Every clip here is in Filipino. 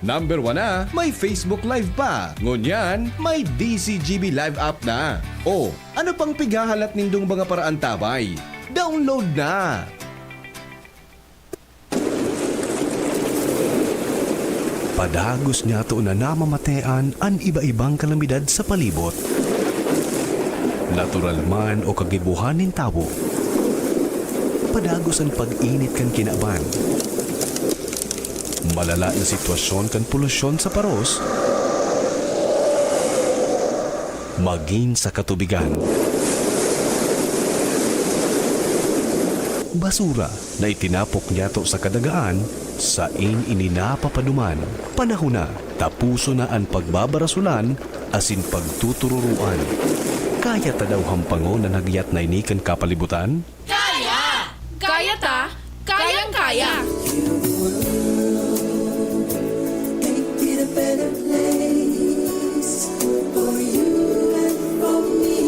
Number 1 na, may Facebook Live pa. Ngunyan, may DCGB Live app na. O, ano pang pighahalat nindong mga paraan tabay? Download na! Padagos niya to na namamatean ang iba-ibang kalamidad sa palibot. Natural man o kagibuhan ng tao. Padagos ang pag-init kan kinaban. Malala na sitwasyon kan polusyon sa paros. Maging sa katubigan. Basura na itinapok niya to sa kadagaan, sa ininapapaduman. Panahon na, tapuso na ang pagbabarasulan, asin pagtutururuan. Kaya ta daw hampangon na nagyat na inikan kapalibutan? Kaya! Kaya ta! Kayang-kaya! Make it a better place for you and for me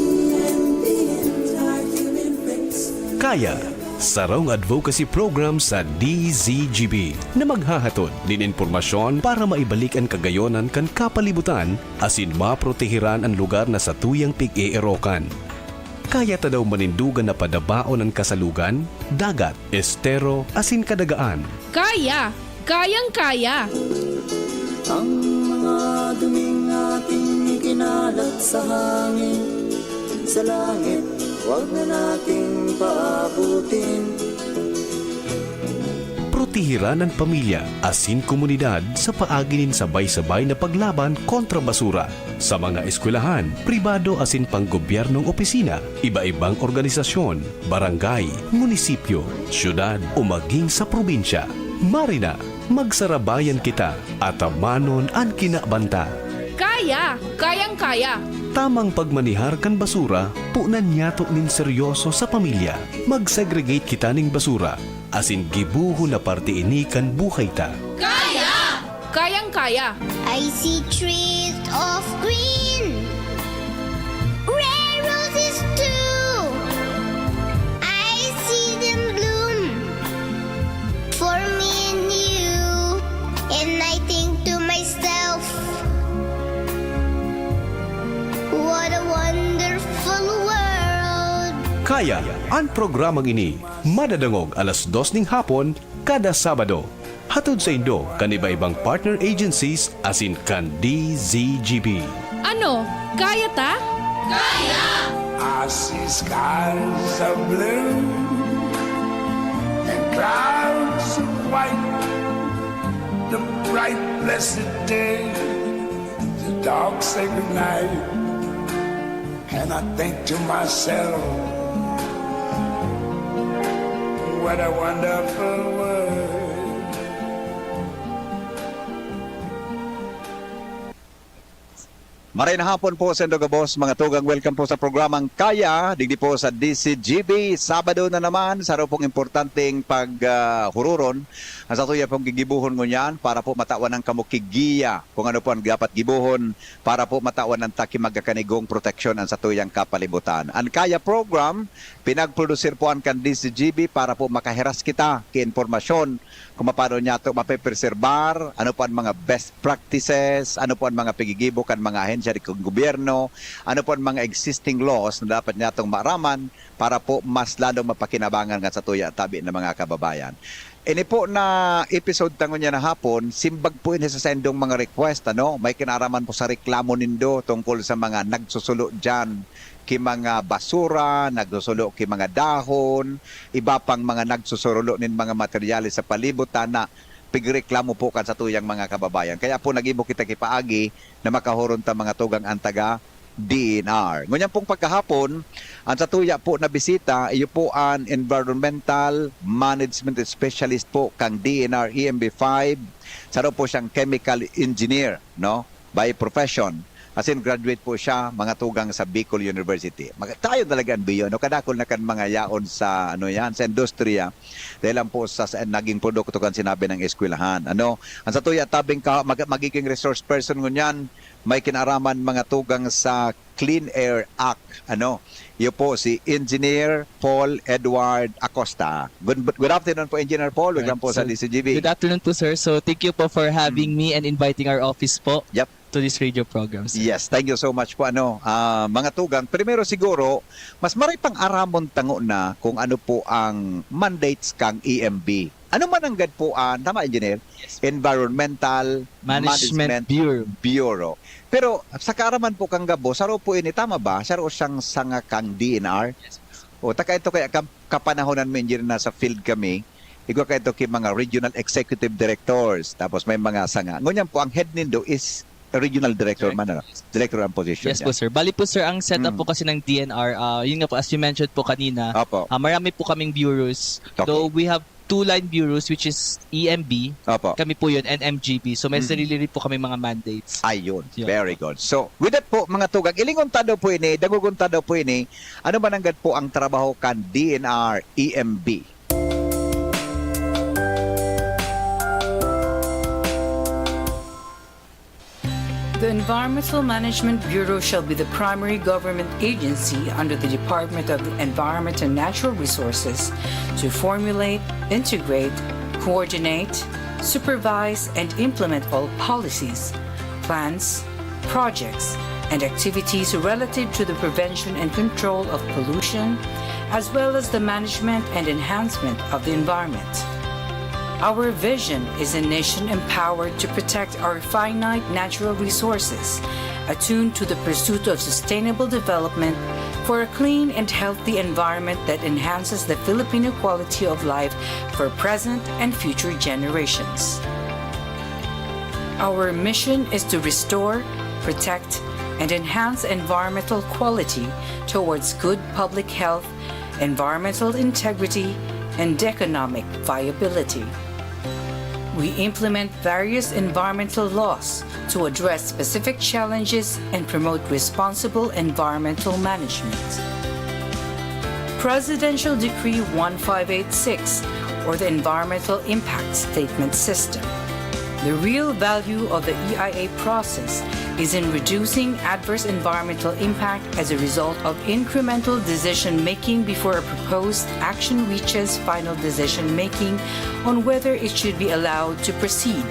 and the entire human race. Kaya, sarong advocacy program sa DZGB na maghahatod din impormasyon para maibalik ang kagayonan kan kapalibutan asin maprotehiran ang lugar na sa tuyang pig-eerokan. Kaya ta daw manindugan na padabaon ang kasalugan, dagat, estero, asin kadagaan. Kaya! Kayang-kaya! Ang mga duming ating ikinalat sa hangin, sa langit, huwag na nating paabutin. Protehiran ang pamilya, asin komunidad sa paaginin sabay-sabay na paglaban kontra basura. Sa mga eskwelahan, pribado asin panggobyernong opisina, iba-ibang organisasyon, barangay, munisipyo, syudad o maging sa probinsya. Marina, magsarabayan kita at amanon ang kinabanta. Kaya! Kayang-kaya! Tamang pagmanihar kan basura, punan niyato nin seryoso sa pamilya. Mag-segregate kita ning basura, asin gibuho na parte ini kan buhay ta. Kaya! Kayang-kaya! I see trees of green, red roses too. I see them bloom for me and you, and I think to myself, what a wonderful world. Kaya, ang programang ini, madadangog alas 2 ng hapon, kada Sabado. Hatod sa Indo, kan iba-ibang partner agencies asin kan DZGB. Ano? Kaya ta? Kaya! I see skies of blue and clouds of white. The bright blessed day, the dark sacred night. And I think to myself, what a wonderful world. Maray na hapon po sa Indogabos, mga tugang welcome po sa programang Kaya, digdi po sa DCGB. Sabado na naman, sa pong importanteng paghururon. Ang sa tuya pong gigibuhon ngunyan para po matawan ng kamukigiya kung ano po ang dapat gibuhon para po matawan ng takimagakanigong proteksyon ang sa tuyang kapalibutan. Ang Kaya program, pinagprodusir po ang kan DCGB para po makahiras kita ki-informasyon kung paano niya ito mapipreserbar, ano po ang mga best practices, ano po ang mga pigigibo kan mga ahensya ng gobyerno, ano po ang mga existing laws na dapat niya itong maaraman para po mas lalong mapakinabangan nga sa tuya at tabi ng mga kababayan. Ini po na episode tangon niya na hapon, simbag po ini sa sendong mga request, ano? May kinaraman po sa reklamo nindo tungkol sa mga nagsusulo dyan, ki mga basura, nagsusulo ki mga dahon, iba pang mga nagsusulo nin mga materyales sa palibutan na pigreklamo po kan sa tuyang mga kababayan. Kaya po nag-ibo kita kipaagi na makahuron ta mga tugang antaga DNR. Ngunyan pong pagkahapon, ang sa tuya po na bisita, iyo po ang Environmental Management Specialist po kang DNR EMB5. Saro po siyang chemical engineer, no? By profession. As in, graduate po siya, mga tugang sa Bicol University. Tayo talaga ang biyo, no? Kadakol na kan mga yaon sa, sa industriya. Dahil lang po sa naging produkto kan sinabi ng eskwelahan. Ang sa tuya, tabing magiging resource person ngunyan, may kinaraman mga tugang sa Clean Air Act. Iyo po si Engineer Paul Edward Acosta. Good afternoon po, Engineer Paul. Welcome po sa DCGB. Good afternoon po, sir. So, thank you po for having me and inviting our office po Yep. to this radio program, sir. Yes, thank you so much po. Mga tugang, primero siguro, mas maray pang aramon tango na kung ano po ang mandates kang EMB. Ano man ang gadpuan, tama, Engineer? Yes. Environmental Management Bureau. Pero sa kaaraman po kang gabo, saro po ini, tama ba? Saro siyang sanga kang DNR? Yes, sir. O taka ito kaya kapanahonan mo, Engineer, nasa field kami, igwa ka ito kay mga regional executive directors, tapos may mga sanga. Ngunyan po, ang head nindo is regional director man, director ang position Yes niya. po, sir. Bali po, sir, ang setup po kasi ng DNR, yun nga po, as you mentioned po kanina, Opo. marami po kaming bureaus. Okay. Though we have 2-line bureaus, which is EMB, Opo. kami po yun, and MGB. So, may sarili rin po kami mga mandates. Ayun. Yeah. Very good. So, with that po, mga tugag, ilingon tado po ini, dagugon tado po ini, ano man ang po ang trabaho kan DNR EMB? The Environmental Management Bureau shall be the primary government agency under the Department of Environment and Natural Resources to formulate, integrate, coordinate, supervise, and implement all policies, plans, projects, and activities relative to the prevention and control of pollution, as well as the management and enhancement of the environment. Our vision is a nation empowered to protect our finite natural resources, attuned to the pursuit of sustainable development for a clean and healthy environment that enhances the Filipino quality of life for present and future generations. Our mission is to restore, protect, and enhance environmental quality towards good public health, environmental integrity, and economic viability. We implement various environmental laws to address specific challenges and promote responsible environmental management. Presidential Decree 1586, or the Environmental Impact Statement System. The real value of the EIA process is in reducing adverse environmental impact as a result of incremental decision-making before a proposed action reaches final decision-making on whether it should be allowed to proceed.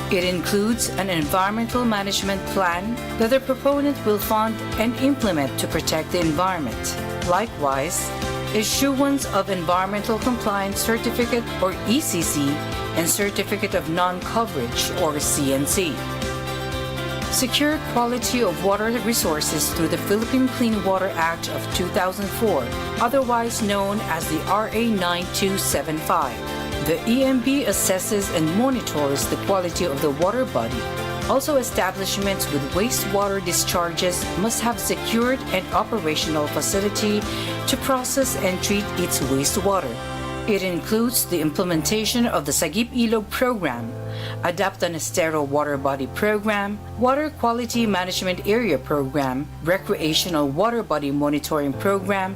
It includes an environmental management plan that the proponent will fund and implement to protect the environment. Likewise, issuance of Environmental Compliance Certificate or ECC and Certificate of Non-Coverage or CNC. Secure quality of water resources through the Philippine Clean Water Act of 2004, otherwise known as the RA 9275. The EMB assesses and monitors the quality of the water body. Also, establishments with wastewater discharges must have secured and operational facility to process and treat its wastewater. It includes the implementation of the Sagip Ilog program, Adapt an Estero Water Body Program, Water Quality Management Area Program, Recreational Water Body Monitoring Program,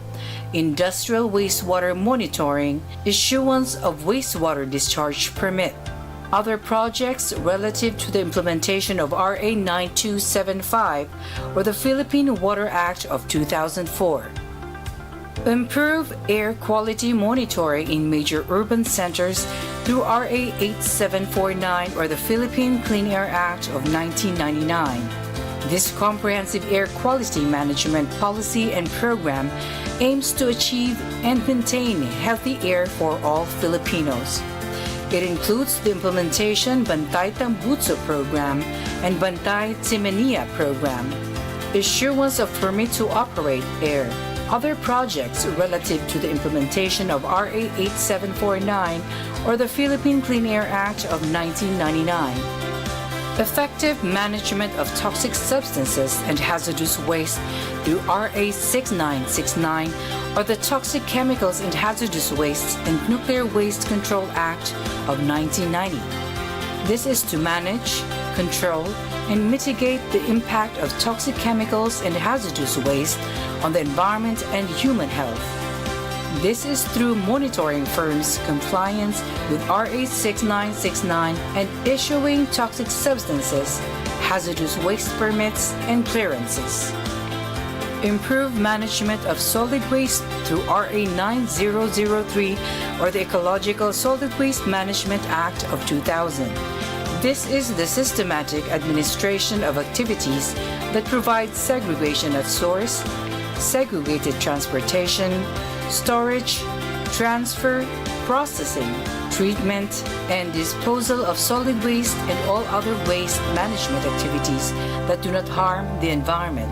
Industrial Wastewater Monitoring, Issuance of Wastewater Discharge Permit. Other projects relative to the implementation of RA 9275 or the Philippine Water Act of 2004. Improve air quality monitoring in major urban centers through RA 8749 or the Philippine Clean Air Act of 1999. This comprehensive air quality management policy and program aims to achieve and maintain healthy air for all Filipinos. It includes the implementation Bantay Tambutso program and Bantay Timenia program, issuance of permit to operate air. Other projects relative to the implementation of RA 8749 or the Philippine Clean Air Act of 1999. Effective management of toxic substances and hazardous waste through RA 6969 or the Toxic Chemicals and Hazardous Wastes and Nuclear Waste Control Act of 1990. This is to manage, control, and mitigate the impact of toxic chemicals and hazardous waste on the environment and human health. This is through monitoring firms' compliance with RA 6969 and issuing toxic substances, hazardous waste permits, and clearances. Improve management of solid waste through RA 9003 or the Ecological Solid Waste Management Act of 2000. This is the systematic administration of activities that provide segregation at source, segregated transportation, storage, transfer, processing, treatment, and disposal of solid waste and all other waste management activities that do not harm the environment.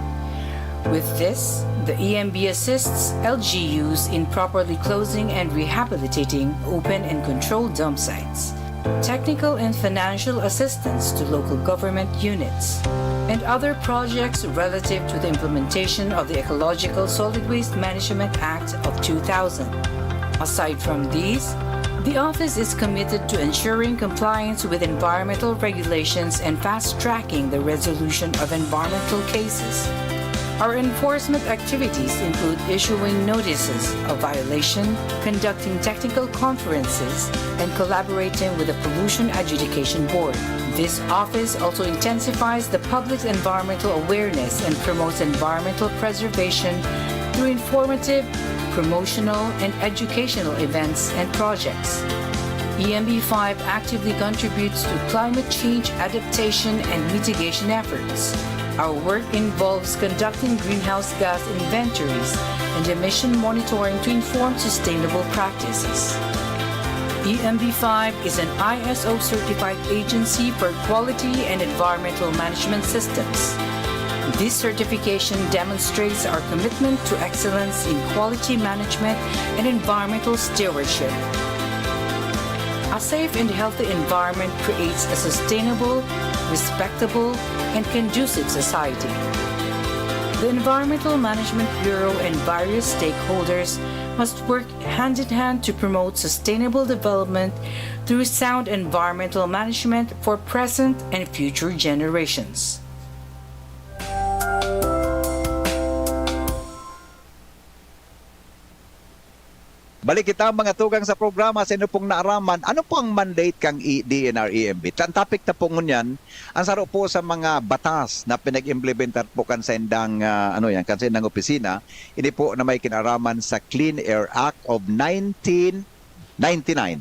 With this, the EMB assists LGUs in properly closing and rehabilitating open and controlled dump sites, technical and financial assistance to local government units, and other projects relative to the implementation of the Ecological Solid Waste Management Act of 2000. Aside from these, the office is committed to ensuring compliance with environmental regulations and fast-tracking the resolution of environmental cases. Our enforcement activities include issuing notices of violation, conducting technical conferences, and collaborating with the Pollution Adjudication Board. This office also intensifies the public's environmental awareness and promotes environmental preservation through informative, promotional, and educational events and projects. EMB5 actively contributes to climate change adaptation and mitigation efforts. Our work involves conducting greenhouse gas inventories and emission monitoring to inform sustainable practices. EMB5 is an ISO certified agency for quality and environmental management systems. This certification demonstrates our commitment to excellence in quality management and environmental stewardship. A safe and healthy environment creates a sustainable, respectable, and conducive society. The Environmental Management Bureau and various stakeholders must work hand in hand to promote sustainable development through sound environmental management for present and future generations. Balik kita mga tugang sa programa sa inyo pong naaraman. Ano po ang mandate kang DNR EMB? Ang topic na po ngunyan, ang saro po sa mga batas na pinag-implementar po kan sa indang, kan sa indang opisina, ini po na may kinaraman sa Clean Air Act of 1999.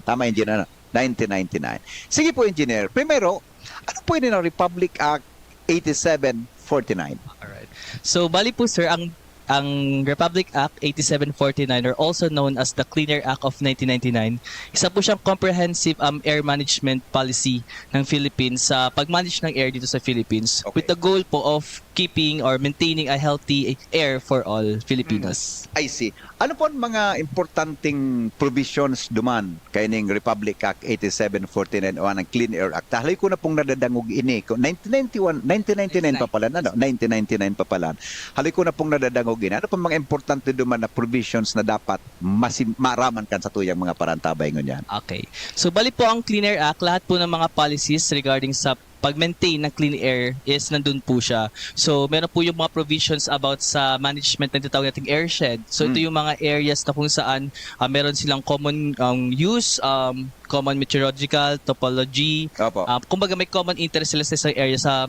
Tama, Engineer? 1999. Sige po, Engineer. Primero, ano po yun ang Republic Act 8749? Alright. So, bali po sir, ang Republic Act 8749 or also known as the Clean Air Act of 1999, isa po siyang comprehensive air management policy ng Philippines sa pag-manage ng air dito sa Philippines with the goal po of keeping or maintaining a healthy air for all Filipinos. I see. Ano po ang mga importanteng provisions duman kay ning Republic Act 8749 o ang Clean Air Act? Halay ko na pong nadadangog ini. 1999 pa pala, 1999 pa pala. Halay ko na pong nadadangog ini. Ano po mga importante duman na provisions na dapat maraman kan sa tuyang mga parantabay ngunyan? Okay. So bali po ang Clean Air Act, lahat po ng mga policies regarding sa pag-maintain ng clean air is nandun po siya. So, meron po yung mga provisions about sa management na tinatawag nating airshed. So, ito yung mga areas na kung saan meron silang common use, common meteorological, topology. Kumbaga may common interest sila sa area sa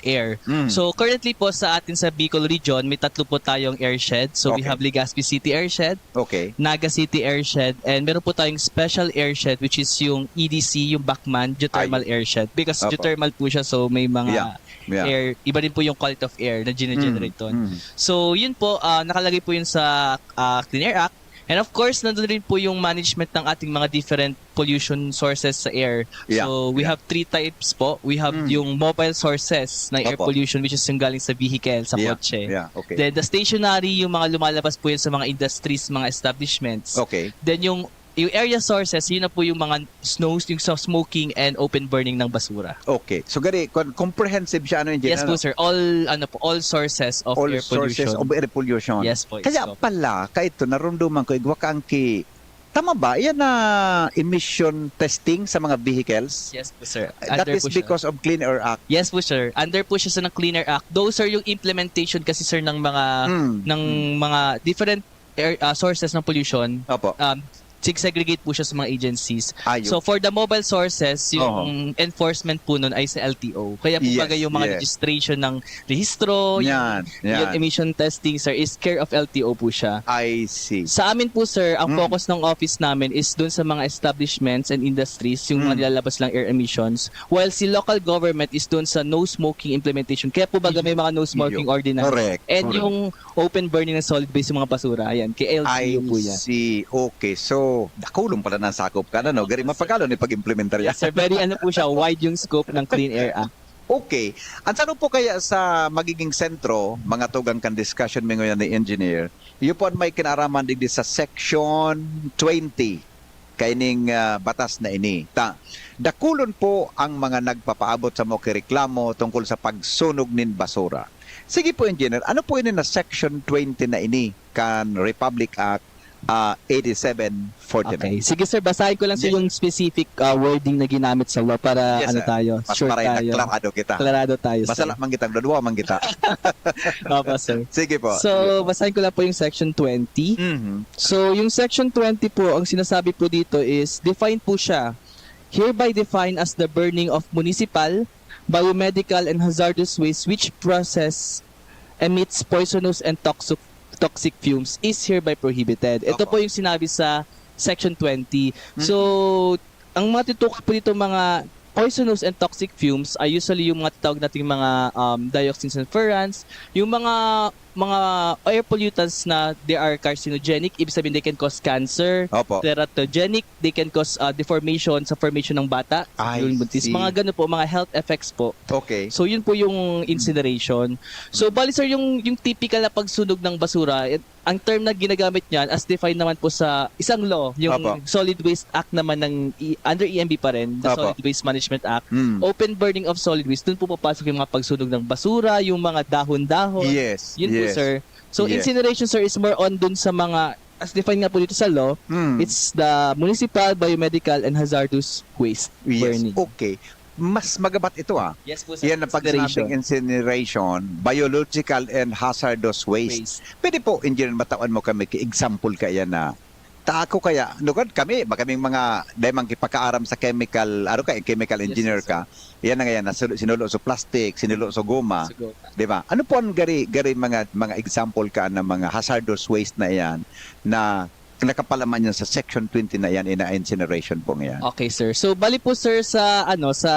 air. So, currently po sa atin sa Bicol region, may 3 po tayong airshed. So, we have Legazpi City Airshed, Naga City Airshed, and meron po tayong special airshed which is yung EDC, yung Bacman Geothermal Airshed. Because geothermal po siya, so may mga air, iba din po yung quality of air na generate doon. So, yun po, nakalagay po yun sa Clean Air Act. And of course, nandun rin po yung management ng ating mga different pollution sources sa air. So, we have 3 types po. We have yung mobile sources ng air pollution, which is yung galing sa vehicle, sa kotse. Then, the stationary, yung mga lumalabas po yun sa mga industries, mga establishments. Then, yung area sources, yun na po yung mga yung smoking and open burning ng basura. So gani comprehensive siya ano yung Yes po sir, all sources of air pollution. All sources of air pollution. Yes po. Kaya pala kaito narumduman ko igwa kang ki Tama ba? Yan na emission testing sa mga vehicles? Yes po, sir. That Under is po siya. because of Clean Air Act. Yes po, sir. Under po siya sa ng Clean Air Act. Those are yung implementation kasi, sir, ng mga different sources ng pollution. Opo. Segregate po siya sa mga agencies. Ayun. So for the mobile sources, yung enforcement po nun ay sa LTO. Kaya po Yes, bagay yung mga yes. registration ng rehistro, Yan, yung yan. emission testing, sir, is care of LTO po siya. I see. Sa amin po, sir, ang focus ng office namin is dun sa mga establishments and industries, yung mga nilalabas lang air emissions, while si local government is dun sa no smoking implementation. Kaya po baga may mga no smoking ordinance. Correct. And yung open burning ng solid waste, yung mga basura, ayan, kay I LTO po yan. see. Okay. So, nakulong pala ng sakop ka na, no? Gari mapagkalo ni pag-implementar yan. Yes, sir, very ano po siya, wide yung scope ng Clean Air Act. Okay. Ang tanong po kaya sa magiging sentro, mga tugang kan discussion mo ngayon ni engineer, yun po may kinaraman din sa section 20 kaining batas na ini. Dakulon po ang mga nagpapaabot sa mga reklamo tungkol sa pagsunog nin basura. Sige po, engineer, ano po ini na section 20 na ini kan Republic Act 8749? Okay. Sige, sir, basahin ko lang sa yung specific wording na ginamit sa law para Yes, ano sir. tayo, Mas sure maray tayo. naklarado kita. Klarado tayo, sir. Masala manggitang dodwa manggita. Opo, sir. Sige po. So, basahin ko lang po yung section 20. Mhm. So, yung section 20 po, ang sinasabi po dito is, define po siya, hereby defined as the burning of municipal, biomedical, and hazardous waste which process emits poisonous and toxic fumes is hereby prohibited. Ito po yung sinabi sa section 20. So, ang mga titukod po dito mga poisonous and toxic fumes ay usually yung mga tawag nating mga dioxins and furans, yung mga air pollutants na they are carcinogenic, ibig sabihin they can cause cancer, Opo. teratogenic, they can cause deformation sa formation ng bata, I yung buntis, see. mga ganun po, mga health effects po. Okay. So yun po yung incineration. So bali sir, yung typical na pagsunog ng basura, ang term na ginagamit niyan as defined naman po sa isang law, yung Opo. Solid Waste Act naman ng under EMB pa rin, the Opo. Solid Waste Management Act. Mm. Open burning of solid waste, dun po papasok yung mga pagsunog ng basura, yung mga dahon-dahon. Yes. Yun po yes. sir. So Yes. incineration sir is more on dun sa mga as defined nga po dito sa law, Mm. it's the municipal, biomedical, and hazardous waste Yes. burning. Okay. Mas magabat ito Yes po sir. Yan ang pag sinabing incineration, biological and hazardous waste. Pwede po, engineer, matawan mo kami, example kaya na taako kaya, nukod kami, kaming mga daimang kipakaaram sa chemical, chemical engineer yes, ka, yan na ngayon, sinulo sa plastic, sinulo sa goma, Siguro. di ba? Ano po ang gari mga example ka ng mga hazardous waste na yan na nakapalaman yan sa section 20 na yan in incineration po ngayon? Okay, sir. So bali po sir sa sa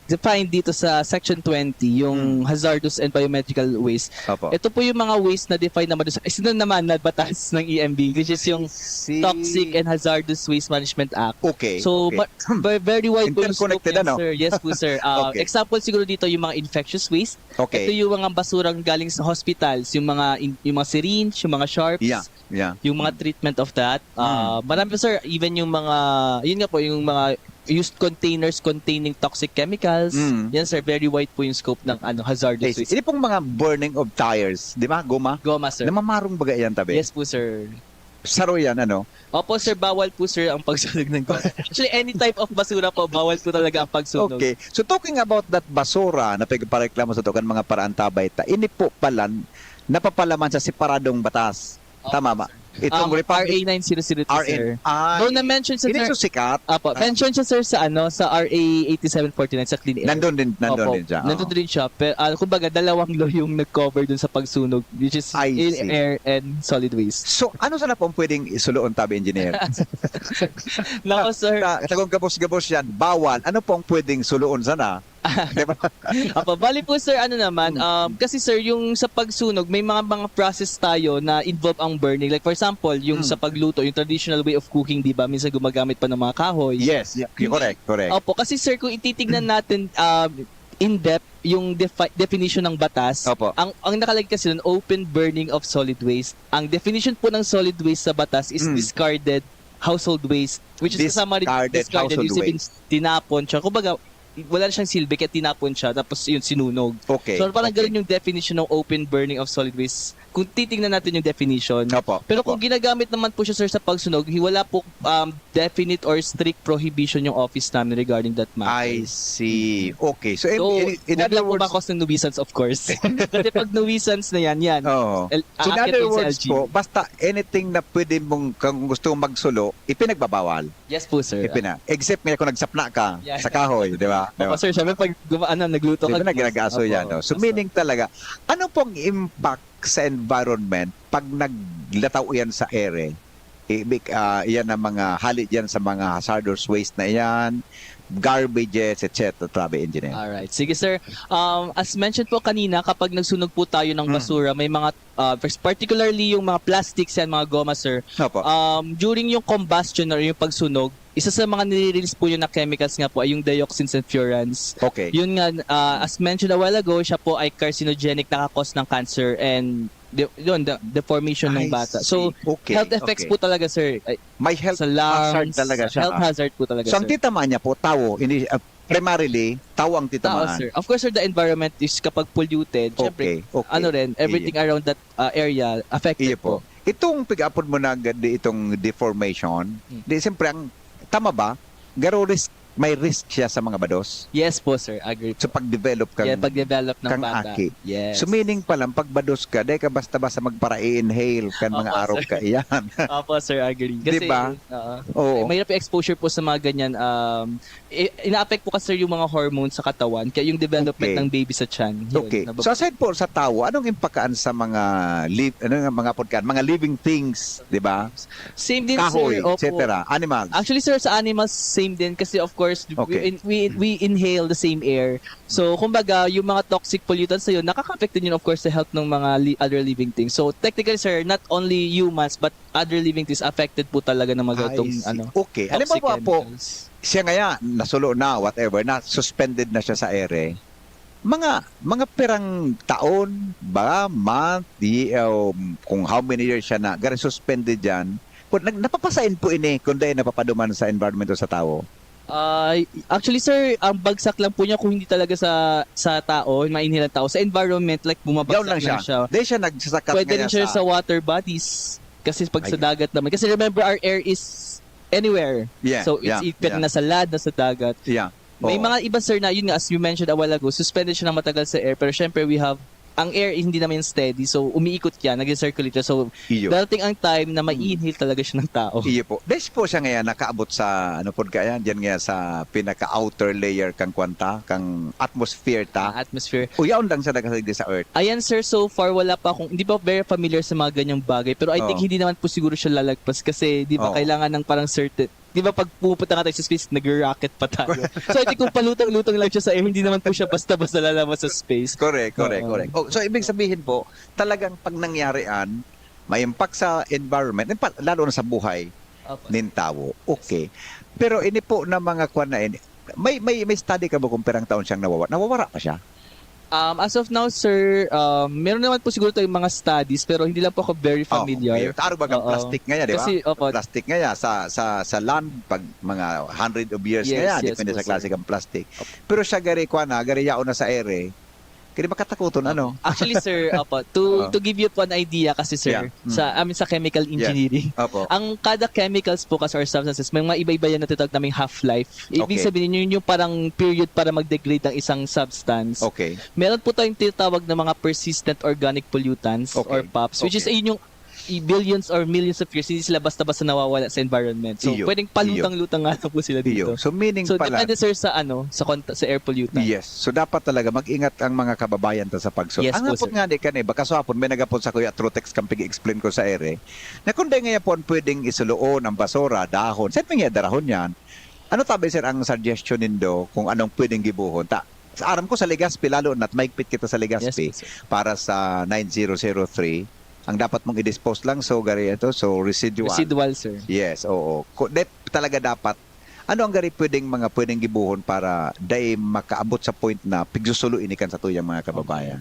defined dito sa section 20 yung hazardous and biomedical waste. Opo. Ito po yung mga waste na defined naman doon sa isa naman na batas ng EMB, which is yung Toxic and Hazardous Waste Management Act. Okay. So okay. very wide po yung scope Interconnected, niyan, ano? sir. Yes po sir. Okay. Example siguro dito yung mga infectious waste. Okay. Ito yung mga basurang galing sa hospitals, yung mga syringe, yung mga sharps. Yeah. Yung mga treatment of that. Marami po sir, even yung mga, yun nga po, yung mga used containers containing toxic chemicals. Yan sir, very wide po yung scope ng hazardous waste. Ini pong mga burning of tires, di ba? Goma? Goma sir. Namamarong baga yan tabi? Yes po sir. Saro yan, ano? Opo sir, bawal po sir ang pagsunog ng goma. Actually, any type of basura po, bawal po talaga ang pagsunog. Okay. So talking about that basura na pagpareklamo sa tukan mga paraan tabay, ini po pala napapalaman sa separadong batas. Tama ba? Itong RA 9002 sir. Doon na-mention siya Ini sir. so sikat. Apo, mention siya sir sa sa RA 8749 sa Clean Air. Nandun din Opo, siya. Nandun din siya. Pero kumbaga dalawang law yung nag-cover dun sa pagsunog, which is I see. in air and solid waste. So ano sana pong pwedeng isuloon tabi engineer? Nako sir. Tagong gabos yan, bawal. Ano pong pwedeng suloon sana? Diba? Apo, bali po sir, naman, kasi sir, yung sa pagsunog, may mga process tayo na involve ang burning. Like for example, yung sa pagluto, yung traditional way of cooking, di ba? Minsan gumagamit pa ng mga kahoy. Yes, yeah. Correct. Opo, kasi sir, kung ititignan natin in-depth yung definition ng batas, Opo. ang nakalagay kasi nun, open burning of solid waste. Ang definition po ng solid waste sa batas is discarded household waste, which is kasama rin Discarded discarded, household yung sabihin, tinapon siya. Kumbaga, wala na siyang silbi kaya tinapon siya tapos yun sinunog. Okay. So parang okay. ganun yung definition ng open burning of solid waste. Kung titingnan natin yung definition. Opo. Pero Opo. kung ginagamit naman po siya sir sa pagsunog, wala po definite or strict prohibition yung office namin regarding that matter. I see. Okay. So, So, in wag other lang po words, makos ng nuisance of course. Kasi pag nuisance na yan. oh. So, in Aakyat other yun sa words LG. po, basta anything na pwede mong, kung gusto mong magsulo, ipinagbabawal. Yes po sir. Except nga kung nagsapna ka Yeah. sa kahoy, di ba? Opo sir, syempre pag nagluto Di ka. ba na ginagaso yan? No? So, meaning talaga, ano pong impact sa environment pag naglataw yan sa ere? Yan ang mga halit yan sa mga hazardous waste na yan, garbages, etc. Travel engineer. Alright. Sige sir. As mentioned po kanina, kapag nagsunog po tayo ng basura, may mga, particularly yung mga plastics yan, mga goma sir, Opo. during yung combustion or yung pagsunog, isa sa mga nire-release po yun na chemicals nga po ay yung dioxins and furans. Okay. Yun nga, as mentioned a while ago, siya po ay carcinogenic, nakakos ng cancer and the formation ng I bata. see. So, Okay, health effects okay. po talaga sir. Ay, May health sa lungs, hazard talaga siya. Health hazard po talaga So, ang sir. titamaan niya po, tao, primarily, tao ang Tao, titamaan. sir. Of course, sir, the environment is kapag polluted, syempre, Okay. ano rin, everything around that area affected Iyo po. po. Itong pig-upon mo na itong deformation, di siyempre, ang tama ba? Garo risk, may risk siya sa mga bados. Yes po, sir. Agree So, po. pag-develop kang Pag-develop ng kang bata. aki. Yes. So meaning pa lang, pag bados ka, dahil ka basta-basta magpara-inhale kan mga Opo, araw sir. ka iyan. Opo, sir. Agree. Kasi, Diba? Oo. mahirap yung exposure po sa mga ganyan. Ina-affect po kasi sir, yung mga hormones sa katawan, kaya yung development Okay. ng baby sa tiyan. Yun, Okay. So aside po sa tao, anong impactaan sa mga mga living things, 'di ba? same din, Kahoy, sir. Opo. etc. Animals. Actually, sir, sa animals, same din. Kasi, of course, Okay. we inhale the same air. So, kumbaga, yung mga toxic pollutants na yun, nakaka-affect din yun, of course, sa health ng mga other living things. So, technically, sir, not only humans, but other living things affected po talaga ng mga I ganitong, see. Okay. Alam toxic mo ba po, chemicals. siya ngaya, nasulo na, whatever, na suspended na siya sa ere. Mga perang taon ba, month, kung how many years siya na, gari suspended yan, napapasain po ini kung dahil napapaduman sa environment o sa tao. Actually, sir, ang bagsak lang po niya kung hindi talaga sa tao, mainhilang tao. Sa environment, like bumabagsak Yaw lang siya. Dahil siya nagsasakat Pwede ngaya rin siya sa water bodies. Kasi pag sa dagat naman. Kasi remember, our air is anywhere. Yeah, So, it's either nasa land, nasa dagat. Yeah. May Oo. mga iba, sir, na yun nga, as you mentioned a while ago, suspended siya ng matagal sa air. Pero syempre, ang air hindi naman yung steady. So, umiikot yan, nag-circulate siya. So, Iyo. darating ang time na mai-inhale talaga siya ng tao. Iyo po. Dahil po siya ngayon nakaabot sa, ano po kaya, diyan nga sa pinaka-outer layer kang kwanta, kang atmosphere ta. Atmosphere. Uyaon lang siya nakasigdi sa Earth. Ayan sir, so far wala pa akong, hindi pa very familiar sa mga ganyang bagay. Pero I think Oo. hindi naman po siguro siya lalagpas kasi di ba Oo. kailangan ng parang certain, di ba pag pupunta nga tayo sa space, nag-rocket pa tayo. So I think kung palutang-lutang lang siya sa air, hindi naman po siya basta-basta lalabas sa space. Correct. Oo. Oh, so, ibig sabihin po, talagang pag nangyarian, may impact sa environment, lalo na sa buhay Opo. ng tao. Okay. Pero ini po na mga kwan na ini, may study ka ba kung perang taon siyang nawawala? Nawawala pa siya? As of now, sir, meron naman po siguro tayong mga studies pero hindi lang po ako very familiar. Okay. Taro ba kang Oo. plastic ngayon, di ba? Kasi, opo. Plastic ngayon sa land, pag mga 100 of years Yes, ngayon, yes depende po, sa klase sir. kang plastic. Pero siya gari yaon na sa ere, kaya makatakuton, ano? Actually, sir, opo, to give you po an idea kasi, sir, Yeah. sa chemical engineering, Opo. ang kada chemicals po kasi or substances, may mga iba-iba yan na tinatawag naming half-life. Ibig Okay. sabihin, yun yung parang period para mag-degrade ng isang substance. Okay. Meron po tayong tinatawag na mga persistent organic pollutants Okay. or POPs, which is Okay. ayun yung billions or millions of years, hindi sila basta-basta nawawala sa environment. So, Iyo. pwedeng palutang-lutang nga lang po sila Iyo. dito. So meaning So, pala, depende, sir, sa sa air pollutant. yes. So dapat talaga mag-ingat ang mga kababayan ta sa pagsuot. Yes Ang po, hapon sir. nga di kanay, baka so hapon may nagapon sa kuya Trotex kang pig-explain ko sa ere. Na kung di nga po pwedeng isuluon ang basura, dahon. Saan may darahon yan? Ano tabi sir ang suggestion nindo kung anong pwedeng gibuhon? Sa aram ko sa Legazpi, lalo na't maigpit kita sa Legazpi Yes, po, sir. para sa 9003. Ang dapat mong i-dispose lang, so gari ito, so residual. Residual, sir. Yes, oo. Talaga dapat Ano ang gari pwedeng gibuhon para dai makaabot sa point na pigsusulo inikan sa tuyang mga kababayan?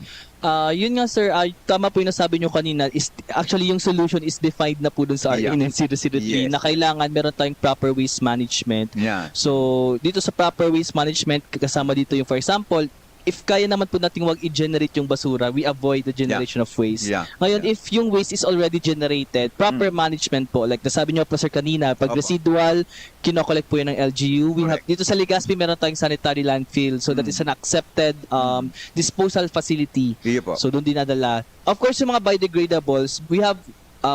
Yun nga sir, tama po yung nasabi nyo kanina, is, actually yung solution is defined na po dun sa RA 9003 Yes. na kailangan meron tayong proper waste management. Yeah. So, dito sa proper waste management, kasama dito yung for example, if kaya naman po natin wag i-generate yung basura, we avoid the generation of waste. Yeah. Ngayon, if yung waste is already generated, proper management po, like nasabi nyo po sir kanina, pag Opo. residual, kinokollect po yun ng LGU. We have, Correct. dito sa Legazpi, meron tayong sanitary landfill. So, that is an accepted disposal facility. Iyo po. So, doon dinadala. Of course, yung mga biodegradables, we have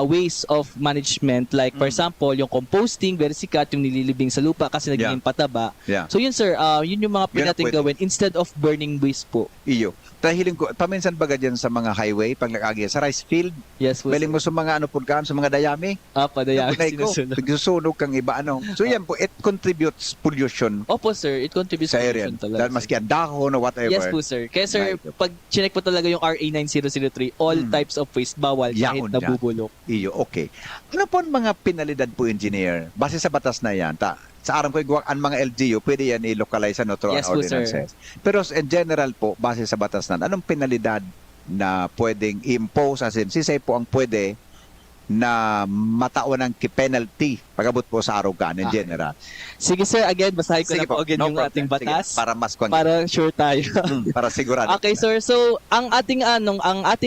ways of management. Like, for example, yung composting, very sikat, yung nililibing sa lupa kasi nagiging pataba. Yeah. So, yun sir, yun yung mga Yun pwede ang natin pwede. gawin instead of burning waste po. Iyo. Tahiling ko, paminsan baga dyan sa mga highway, pag nakagi sa rice field, Yes po. beling mo sa mga ano po sa mga dayami, Padaya. napunay ko, pigsusunog kang iba ano. So yan po, it contributes pollution Opo sir, it contributes sa to area. pollution talaga. Dahil maski ang dahon o whatever. Yes po sir. Kaya sir, Right. pag chinek po talaga yung RA 9003, all types of waste bawal kahit Yaon dyan. nabubulok. Iyo, okay. Ano po ang mga penalidad po, engineer? Base sa batas na yan, sa aram ko ang mga LGU, pwede yan i-localize ano, through Yes an po, sir. ordinances. Pero in general po, base sa batas na, anong penalidad na pwedeng i-impose, as in, sisay po ang pwede na matawan ng penalty pag-abot po sa arugan in general. Sige sir, again, basahin ko Sige na po again no yung problem. ating batas Sige, para mas para sure tayo. para sigurado. Okay sir, so ang ating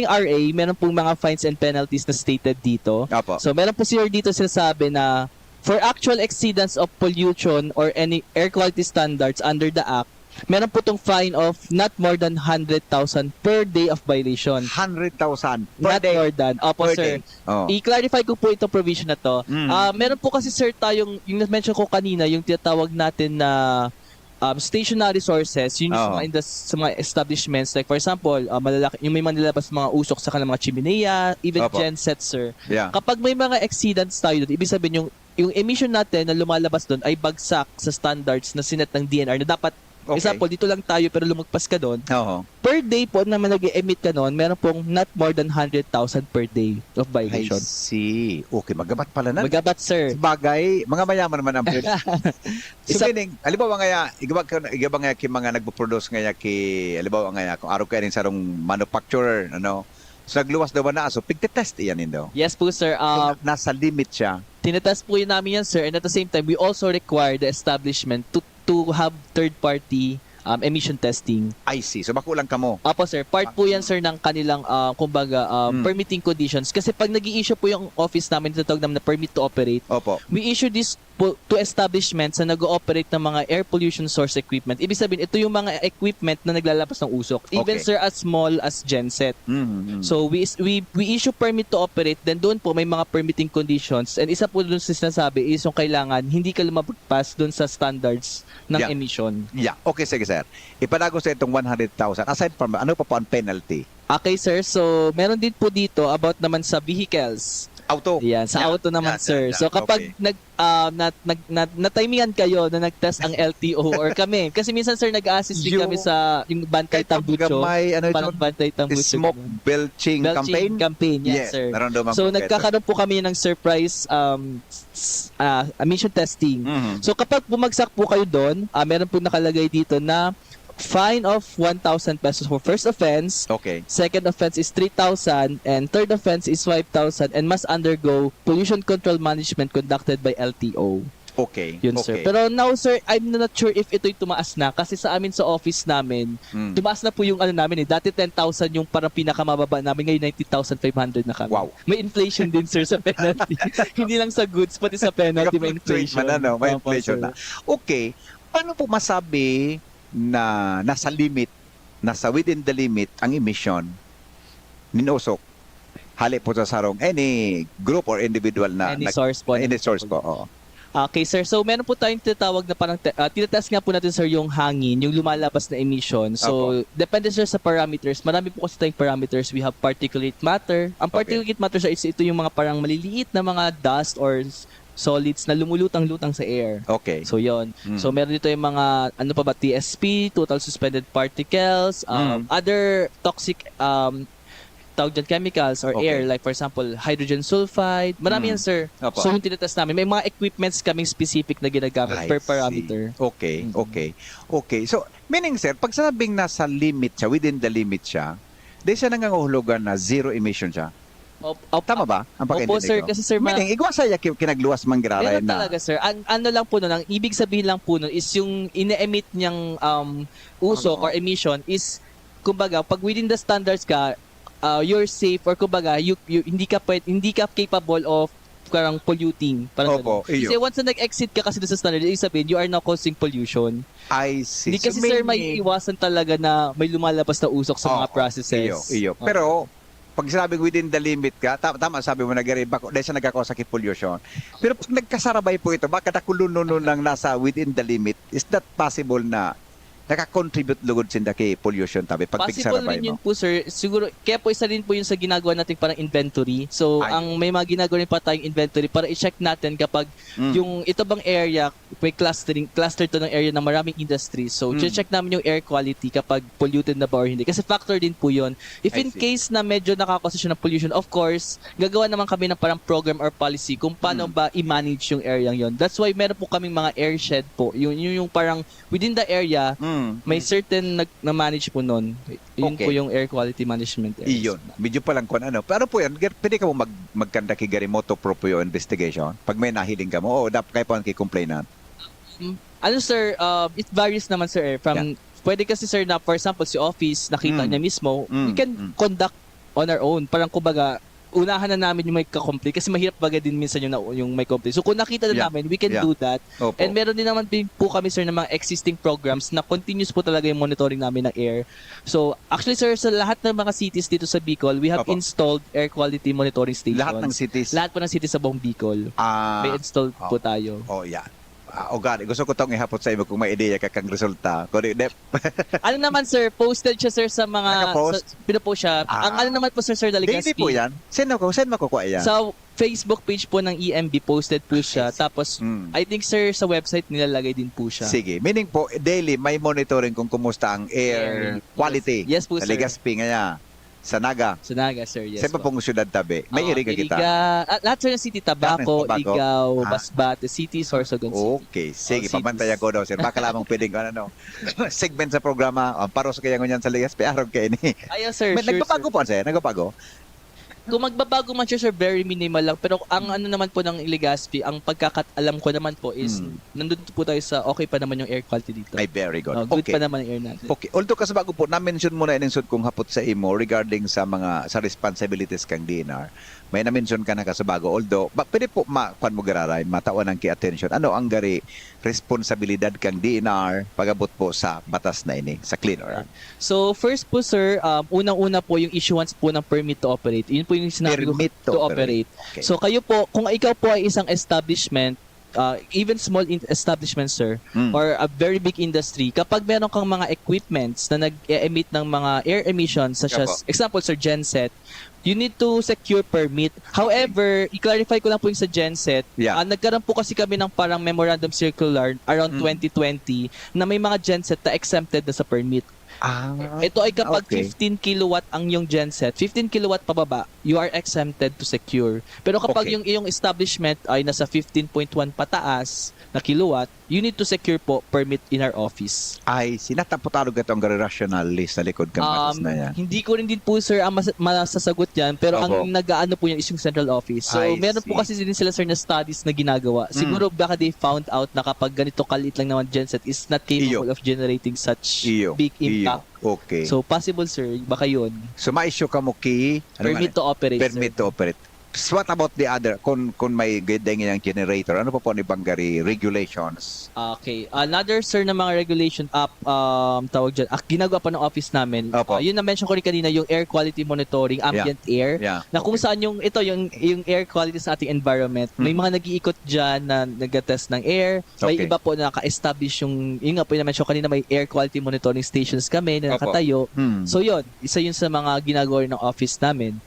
RA, meron pong mga fines and penalties na stated dito. Opo. So meron po sir dito sinasabi na for actual exceedance of pollution or any air quality standards under the Act, meron po tong fine of not more than 100,000 per day of violation. 100,000 per Not day. more than. Opo Per sir. day. Oh. I-clarify ko po itong provision na to. Meron po kasi sir tayong, yung na-mention ko kanina, yung tinatawag natin na stationary sources, yun yung Oo. sa mga establishments. Like for example, malalaki, yung may manilabas mga usok sa kanilang mga chimenea, even Opo. gensets sir. Yeah. Kapag may mga exceedance tayo doon, ibig sabihin yung emission natin na lumalabas doon ay bagsak sa standards na sinet ng DNR na dapat, Okay. example, dito lang tayo pero lumagpas ka doon. Oo. Per day po na nag-emit ka noon, meron pong not more than 100,000 per day of I violation. see. Okay, magabat pala na. Magabat sir. Bagay, mga mayaman naman ang pwede. So Isa- meaning, alibawa nga, igaba nga ki mga nagpo-produce nga ki, alibawa nga, kung araw kayo rin sa rong manufacturer, ano, so nagluwas daw na, so pigte-test iyan daw. Yes po sir. So, nasa limit siya. Tinetest po yun namin yan sir, and at the same time, we also require the establishment to have third-party emission testing. I see. So makulang ka mo. Apo sir, part po yan sir ng kanilang kumbaga permitting conditions. Kasi pag nag-i-issue po yung office namin, tinatawag namin na permit to operate, Opo. we issue this to establishments na nag-ooperate ng mga air pollution source equipment. Ibig sabihin, ito yung mga equipment na naglalabas ng usok. Even Okay. sir, as small as genset. Mm-hmm. So we issue permit to operate, then doon po may mga permitting conditions, and isa po doon sa sinasabi is yung kailangan hindi ka lumagpas doon sa standards ng Yeah. emission. Yeah. Okay, sige sir. Ipanago sa itong 100,000. Aside from, ano pa po ang penalty? Okay sir, so meron din po dito about naman sa vehicles. Auto. Yan, sa auto naman sir. So kapag Okay. na-timingan kayo na nag-test ang LTO or kami, kasi minsan sir nag-assist din Yung- kami sa yung Bantay Kahit ang Tambucho. gamay, ano Parang ito? Bantay Tambucho. Smoke belching campaign? Yes, sir. Naramdaman So ko, Ted. nagkakaroon po kami ng surprise emission testing. Mhm. So kapag bumagsak po kayo doon, meron po nakalagay dito na fine of 1,000 pesos for first offense, Okay. second offense is 3,000, and third offense is 5,000, and must undergo pollution control management conducted by LTO. Okay. Yun okay. sir. Pero now sir, I'm not sure if ito'y tumaas na kasi sa amin sa office namin, Mm. tumaas na po yung ano namin eh. Dati 10,000 yung parang pinakamababa namin, ngayon 90,500 na kami. Wow. May inflation din sir sa penalty. Hindi lang sa goods, pati sa penalty may inflation. Man, ano, may Opo, inflation sir. na. Okay. Paano po masabi na nasa limit, nasa within the limit ang emission ninusok hali po sa sarong any group or individual na Any source po. any source po. Oo. Okay sir, so meron po tayong tinatawag na parang, tinatest nga po natin sir yung hangin, yung lumalabas na emission. So, depende sir sa parameters. Marami po kasi tayong parameters. We have particulate matter. Ang Okay. particulate matter sir, ito yung mga parang maliliit na mga dust or solids na lumulutang-lutang sa air. Okay. So, yon. Mm. So, meron dito yung mga, ano pa ba, TSP, total suspended particles, other toxic tawag dyan, chemicals or Okay. air, like for example, hydrogen sulfide. Marami yan, sir. Opo. So, yung tinatest namin, may mga equipments kaming specific na ginagamit I per see. parameter. Okay, okay. So, meaning sir, pag sabing nasa limit siya, within the limit siya, di siya nangangahulugan na zero emission siya. Tama ba? Ang Opo, pakiindinig sir. ko? Kasi, sir, Meaning, igwasaya kinagluwas manggiraray Meron na. talaga, sir. Ano lang po nun, ang ibig sabihin lang po nun is yung ine-emit niyang usok or emission is, kumbaga, pag within the standards ka, you're safe or kumbaga, hindi ka capable of parang polluting. Parang Opo, ganun. iyo. Kasi once na nag-exit ka kasi doon sa standard, ibig sabihin, you are now causing pollution. I see. Hindi kasi, sir, may iwasan talaga na may lumalabas na usok sa mga processes. Iyo. Oo. Pero, pag sinabing within the limit ka, tama sabi mo nagari, dahil siya nagkakausa kay pollution. Pero pag nagkasarabay po ito, baka nakulununo lang nasa within the limit, is that possible na nakakontribute lugod sinda kay pollution tabi pag Possible pigsarabay rin yun mo? po, sir. Siguro, kaya po isa rin po yun sa ginagawa natin parang inventory. So, Ay. ang may mga ginagawa rin pa tayong inventory para i-check natin kapag yung ito bang area, may cluster to ng area ng maraming industry. So, check namin yung air quality kapag polluted na ba or hindi. Kasi factor din po yun. If I in see. case na medyo nakakausa siya ng pollution, of course, gagawa naman kami ng parang program or policy kung paano ba i-manage yung area yon. That's why meron po kaming mga airshed po. Yung parang within the area, may certain na-manage po nun. Yun Okay. po yung air quality management. Iyon. Medyo pa lang kung ano. Pero po yan, pwede ka mo magkanda kay Garimoto proprio investigation. Pag may nahiling ka mo, dapat kayo po ang complainant. Ano, sir, it varies naman, sir. From pwede kasi, sir, na for example, si office, nakita niya mismo, we can conduct on our own. Parang kumbaga, unahan na namin yung may ka-complete kasi mahirap baga din minsan yung may complete. So kung nakita na namin, we can do that. Opo. And meron din naman din po kami, sir, ng mga existing programs na continuous po talaga yung monitoring namin ng air. So actually, sir, sa lahat ng mga cities dito sa Bicol, we have Opo. installed air quality monitoring stations. Lahat ng cities. Lahat po ng cities sa buong Bicol. May installed po tayo. Oh, yan. Gani, gusto ko tong ihapot sa iyo kung may ideya ka kang resulta. Kung Ano naman, sir, posted siya, sir, sa mga Nakapost? pinopost siya. Ang ano naman po, sir, Hindi Daligaspi. po yan. Send mo kukuha yan. Sa Facebook page po ng EMB, posted po siya. Tapos, I think, sir, sa website nilalagay din po siya. Sige. Meaning po, daily may monitoring kung kumusta ang air quality. Yes po, Sa sir. Legazpi nga sa Naga. Sa Naga, sir, yes. Sa iba pong syudad tabi. May iriga kita. Lahat, sir, ng city, Tabaco, Tabaco. Igaw, Masbate, City, Sorsogon City. Okay, sige, All cities. pabantayan ko daw sir. Baka lamang pwedeng segment sa programa, paros kaya ngunyan sa Legazpi, araw kayo ni. Ayun, sir, May sure, nagpapago sir. po sir, nagpapago. Kung magbabago man siya, sir, very minimal lang. Pero ang ano naman po ng Legazpi, ang pagkakatalam ko naman po is, nandun po tayo sa okay pa naman yung air quality dito. Ay, very good. Good Okay. pa naman yung air natin. Okay. Although kasi bago po, na-mention mo na iningsod kong hapot sa imo regarding sa responsibilities kang DNR. May na-mention ka na kasabago. Although, pwede po kuan mo gararay, matawan ng ki-attention. Ano ang gari responsibilidad kang DNR pagabot po sa batas na ini, sa Clean Air Act? So, first po, sir, unang-una po yung issuance po ng permit to operate. Yun po yung sinabi ko, Permit to operate. Okay. So, kayo po, kung ikaw po ay isang establishment, even small establishment, sir, or a very big industry, kapag meron kang mga equipments na nag-emit ng mga air emissions, such as, example, sir, genset, you need to secure permit. However, i-clarify ko lang po yung sa genset. Yeah. Nagkaroon po kasi kami ng parang memorandum circular around 2020 na may mga genset na exempted na sa permit. Ito ay kapag okay. 15 kilowatt ang yung genset, 15 kilowatt pababa, you are exempted to secure. Pero kapag Okay. yung iyong establishment ay nasa 15.1 pataas na kilowatt, you need to secure po permit in our office. Ay, sinatapotalo ka itong gari rational list sa likod kang batas na yan. Hindi ko rin din po, sir, ang masasagot yan. Pero Opo. ang nag-aano po yan is yung central office. So, I meron po see. kasi din sila, sir, na studies na ginagawa. Siguro baka they found out na kapag ganito kalit lang naman genset is not capable of generating such big impact. Okay. So, possible, sir, baka yun. So, ma-issue ka mo Permit to operate, permit to operate. So, what about the other? Kung may gandang yung generator, ano pa po ni Bangari regulations? Okay. Another, sir, na mga regulation tawag dyan, ginagawa pa ng office namin. Opo. Yun na-mention ko rin kanina, yung air quality monitoring, ambient air. Yeah. Na kung saan yung air quality sa ating environment. May mga nag-iikot dyan na nag-test ng air. May Okay. iba po na naka-establish yun nga po yung na-mention kanina, may air quality monitoring stations kami na Opo. nakatayo. So yun, isa yun sa mga ginagawa rin ng office namin.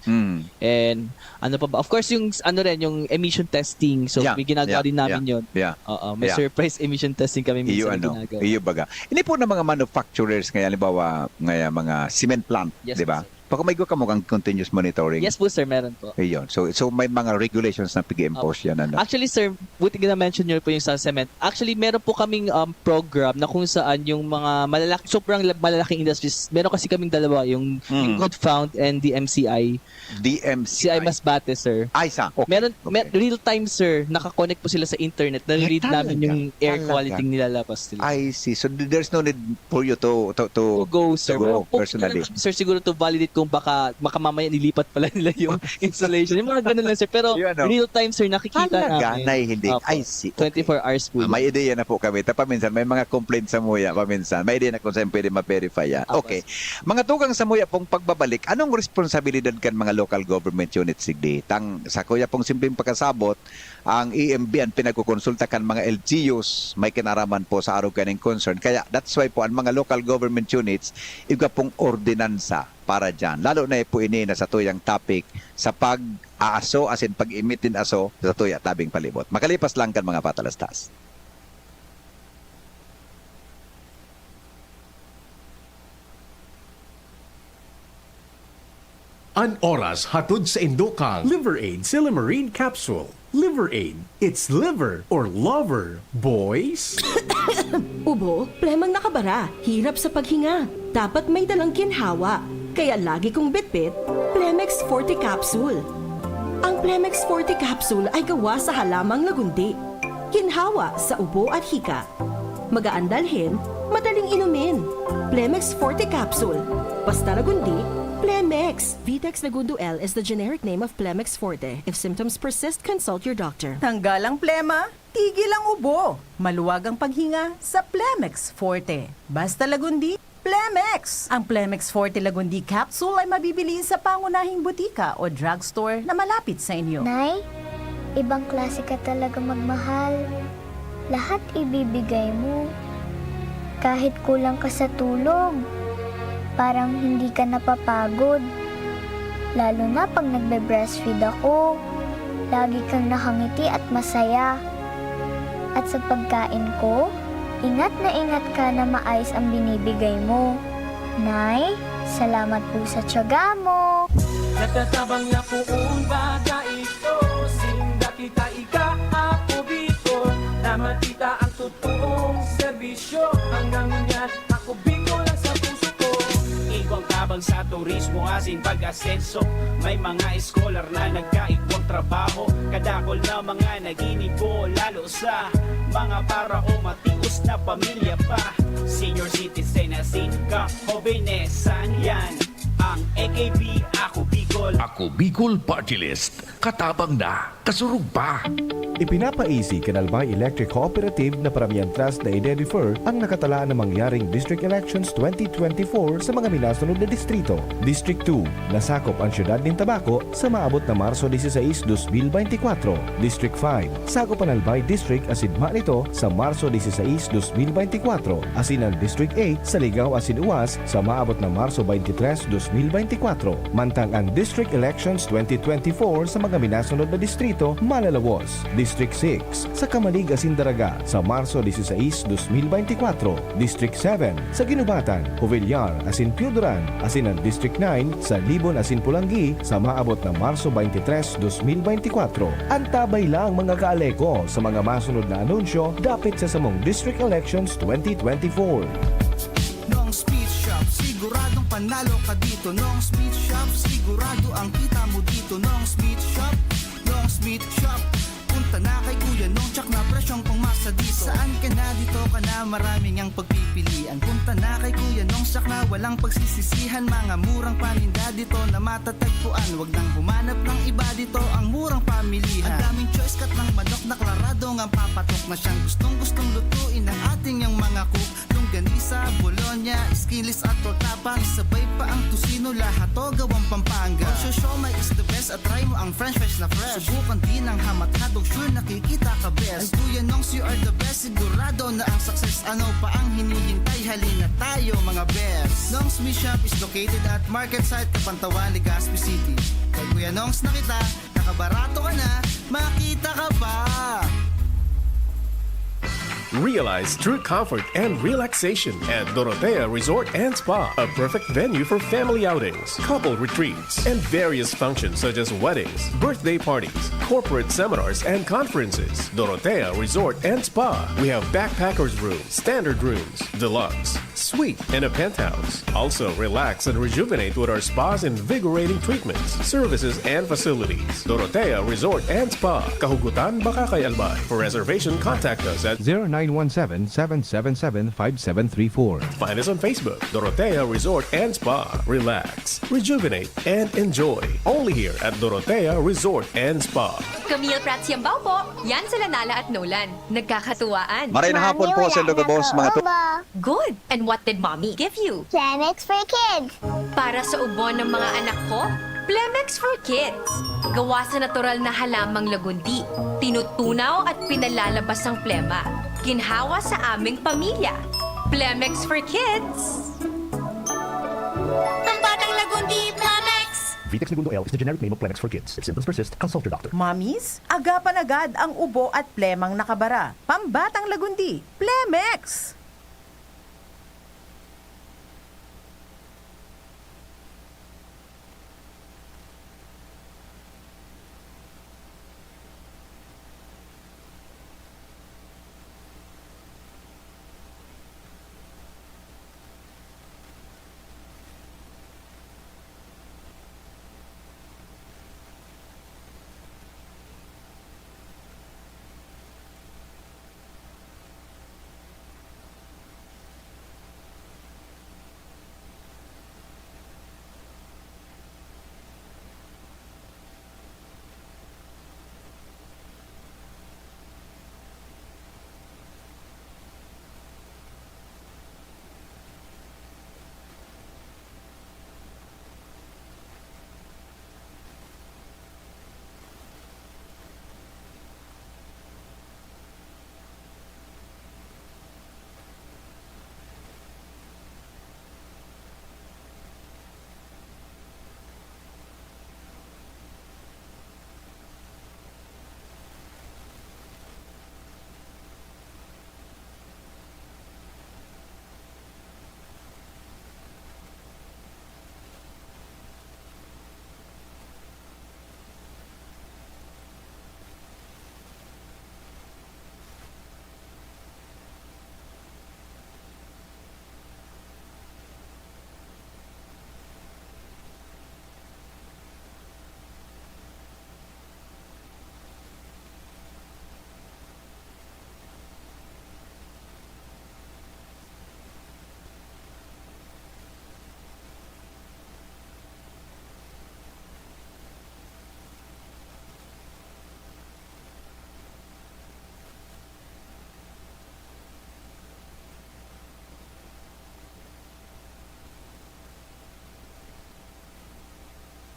And ano pa ba? Of course, yung yung emission testing. So, may ginagawa rin namin yun. Yeah. May Yeah. surprise emission testing kami Iyo minsan na ano, ginagawa. iyo baga. Hindi po ng mga manufacturers ngayon, halimbawa, mga cement plant, Yes, di ba? sir. Baka may ka mo kang continuous monitoring. Yes po sir, meron po. Ayun. So may mga regulations na pig-impose yan. Ano? Actually sir, buti na-mention nyo po yung sa cement. Actually, meron po kaming program na kung saan yung mga sobrang malalaking industries, meron kasi kaming dalawa, yung Good Found and the MCI. CI Masbate, sir. Ay, sa. Okay. Meron real time sir, nakakonect po sila sa internet. Nare-read namin yung air quality nilalabas nila. I see. So there's no need for you to go sir. go Pero, personally. Sir, siguro to validate kung baka mamaya nilipat pala nila yung installation. Yung mga ganun lang sir. Pero Yun, ano? real time sir, nakikita Talaga, namin. hindi. Opo. I see. Okay. 24 hours po. May ideya na po kami. Paminsan, may mga complaints sa muya. Paminsan, may ideya na kung saan pwede ma-verify yan. Opo. Okay. Mga tugang sa muya pong pagbabalik, anong responsibilidad kan mga local government units sigdi? Sa kuya pong simpleng pagkasabot, ang EMB ang pinagkukonsulta kan mga LGUs, may kinaraman po sa araw kaning concern. Kaya that's why po ang mga local government units, iba pong ordinansa para dyan. Lalo na po ini na sa tuyang topic sa pag-aaso, as in pag-imitin aso sa tuya tabing palibot. Makalipas lang kan mga patalastas. An oras hatod sa Indokang Liver Aid Silimarine Capsule. Liver Aid. It's liver or lover, boys. Ubo, plemang nakabara, hirap sa paghinga. Dapat may dalang ginhawa. Kaya lagi kong bitbit, Plemex Forte Capsule. Ang Plemex Forte Capsule ay gawa sa halamang lagundi. Ginhawa sa ubo at hika. Magaan dalhin, madaling inumin. Plemex Forte Capsule. Basta lagundi, Plemex. Vitex Segundo L is the generic name of Plemex Forte. If symptoms persist, consult your doctor. Tanggal ang plema, tigil ang ubo. Maluwag ang paghinga sa Plemex Forte. Basta lagundi, Plemex. Ang Plemex Forte Lagundi Capsule ay mabibili sa pangunahing butika o drugstore na malapit sa inyo. Nay, ibang klase ka talaga magmahal. Lahat ibibigay mo. Kahit kulang ka sa tulog. Parang hindi ka napapagod. Lalo na pag nagbe-breastfeed ako. Lagi kang nakangiti at masaya. At sa pagkain ko, ingat ka na maayos ang binibigay mo. Nay, salamat po sa tiyaga mo. Natatabang na poong baga ito, sinda kita ika ako biko, na matita ang totoong serbisyo. Hanggang ngayon ako biko lang sa puso ko. Igwang tabang sa turismo asin pag-asenso. May mga scholar na nagkaigwang trabaho. Kadakol na mga naginibo, lalo sa mga para o matius na pamilya pa. Senior citizen asin ka, hobenesan yan. Ang AKB Ako Bicol. Ako Bicol Party List. Katabang na, kasurug pa. Ipinapa-easy Canalbay Electric Cooperative na paramihan trust na i-defer ang nakatalaan ng mangyaring District Elections 2024 sa mga minasunod na distrito. District 2, nasakop ang siyudad ng Tabaco sa maabot na Marso 16, 2024. District 5, sakop ang Albay District asidma nito sa Marso 16, 2024. Asin ang District 8 sa Ligaw asin Uwas sa maabot na Marso 23, 2024. Mantang ang District Elections 2024 sa mga minasunod na distrito malalawos. District 6 sa Kamalig asin Daraga sa Marso 16, 2024. District 7 sa Ginubatan, Jovellar asin Piudoran asin ang District 9 sa Libon asin Pulangi sa maabot na Marso 23, 2024. Antabay lang mga kaaleko sa mga masunod na anunsyo dapit sa samong District Elections 2024. Nong Speed Shop, siguradong panalo ka dito. Nong Speed Shop, sigurado ang kita mo dito. Nong Speed Shop, Nong Speed Shop. Punta na kay Kuya Nong, tsak na presyong pangmasa dito. Saan ka na, dito ka na, maraming ang pagpipilian. Punta na kay Kuya Nong, tsak na walang pagsisisihan. Mga murang paninda dito na matatagpuan. Wag nang humanap ng iba dito, ang murang pamilihan. Ang daming choice kat ng manok na klarado ang papatok na siyang gustong lutuin ng ating yung mga cook. Ganisa, Bologna, Skilis at Tortapang. Sabay pa ang tusino, lahat to gawang Pampanga. Kung siomay is the best at try mo ang French fries na fresh. Subukan din ang hamat-hatog, sure nakikita ka best. Ay Kuya Nongs, you are the best, sigurado na ang success. Ano pa ang hinihintay, halina tayo mga best. Nongs Meat Shop is located at Market Site, Kapantawan, Legazpi City. Kay Kuya Nongs na kita, nakabarato ka na, makita ka pa. Realize true comfort and relaxation at Dorotea Resort and Spa, a perfect venue for family outings, couple retreats, and various functions such as weddings, birthday parties, corporate seminars, and conferences. Dorotea Resort and Spa. We have backpackers rooms, standard rooms, deluxe, suite, and a penthouse. Also, relax and rejuvenate with our spa's invigorating treatments, services, and facilities. Dorotea Resort and Spa, Kahugutan, Bakakay, Albay. For reservation, contact us at 0917-777-5734. Find us on Facebook, Dorotea Resort and Spa. Relax, rejuvenate, and enjoy. Only here at Dorotea Resort and Spa. Camille Prats Yambaw po. Yan sila Nala at Nolan. Nagkakatuwaan. Maray na hapon po sa Boss, mga Good. And what did mommy give you? Plemex for kids. Para sa ubo ng mga anak ko, Plemex for Kids. Gawa sa natural na halamang lagundi. Tinutunaw at pinalalabas ang plema. Ginhawa sa aming pamilya. Plemex for Kids. Ang batang lagundi, Plemex! Vitex Segundo L is the generic name of Plemex for kids. If symptoms persist, consult your doctor. Mommies, agapan agad ang ubo at plemang nakabara. Pambatang lagundi, Plemex!